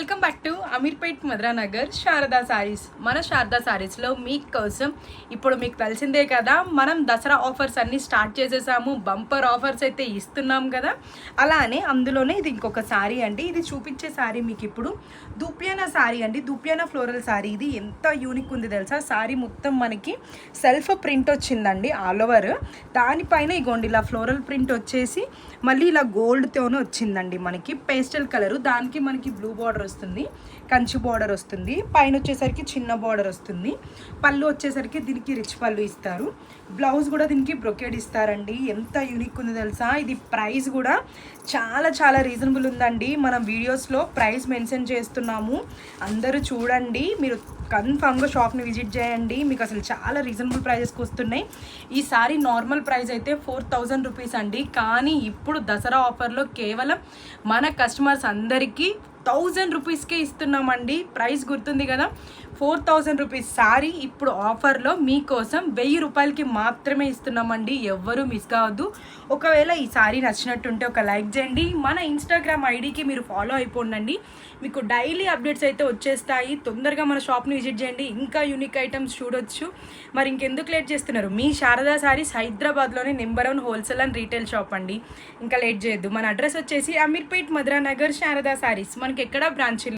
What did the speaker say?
Welcome back to Ameerpet Madhuranagar Sharada saris. మన శారదా సారీస్లో మీకోసం ఇప్పుడు మీకు తెలిసిందే కదా, మనం దసరా ఆఫర్స్ అన్నీ స్టార్ట్ చేసేసాము. బంపర్ ఆఫర్స్ అయితే ఇస్తున్నాం కదా. అలానే అందులోనే ఇది ఇంకొక సారీ అండి. ఇది చూపించే సారీ మీకు ఇప్పుడు దుప్యానా సారీ అండి. దుప్యానా ఫ్లోరల్ సారీ. ఇది ఎంత యూనిక్ ఉంది తెలుసా. సారీ మొత్తం మనకి సెల్ఫ్ ప్రింట్ వచ్చిందండి ఆల్ ఓవర్. దానిపైన ఇగోండి ఇలా ఫ్లోరల్ ప్రింట్ వచ్చేసి మళ్ళీ ఇలా గోల్డ్తోనే వచ్చిందండి. మనకి పేస్టల్ కలరు, దానికి మనకి బ్లూ బార్డర్ వస్తుంది, కంచి బార్డర్ వస్తుంది, పైన వచ్చేసరికి చిన్న బార్డర్ వస్తుంది. పళ్ళు వచ్చేసరికి దీనికి రిచ్ పళ్ళు ఇస్తారు. బ్లౌజ్ కూడా దీనికి బ్రొకేడ్ ఇస్తారండి. ఎంత యూనిక్ ఉంది తెలుసా. ఇది ప్రైస్ కూడా చాలా చాలా రీజనబుల్ ఉందండి. మనం వీడియోస్లో ప్రైస్ మెన్షన్ చేస్తున్నాము, అందరూ చూడండి. మీరు కన్ఫామ్గా షాప్ని విజిట్ చేయండి. మీకు అసలు చాలా రీజనబుల్ ప్రైజెస్కి వస్తున్నాయి. ఈ సారీ నార్మల్ ప్రైస్ అయితే 4000 రూపీస్ అండి. కానీ ఇప్పుడు దసరా ఆఫర్లో కేవలం మన కస్టమర్స్ అందరికీ 1000 రూపీస్కే ఇస్తున్నామండి. ప్రైస్ గుర్తుంది కదా, 4000 రూపీస్ సారీ ఇప్పుడు ఆఫర్లో మీకోసం 1000 రూపాయలకి మాత్రమే ఇస్తున్నామండి. ఎవ్వరూ మిస్ కావద్దు. ఒకవేళ ఈ సారీ నచ్చినట్టుంటే ఒక లైక్ చేయండి. మన ఇన్స్టాగ్రామ్ ఐడికి మీరు ఫాలో అయిపోండి. మీకు డైలీ అప్డేట్స్ అయితే వచ్చేస్తాయి. తొందరగా మన షాప్ని విజిట్ చేయండి. ఇంకా యూనిక్ ఐటమ్స్ చూడొచ్చు. మరి ఇంకెందుకు లేట్ చేస్తున్నారు? మీ శారదా సారీస్ హైదరాబాద్లోని #1 హోల్సేల్ అండ్ రీటైల్ షాప్ అండి. ఇంకా లేట్ చేయొద్దు. మన అడ్రస్ వచ్చేసి అమీర్పేట్ మధురానగర్ శారదా సారీస్. మనకి ఎక్కడ బ్రాంచ్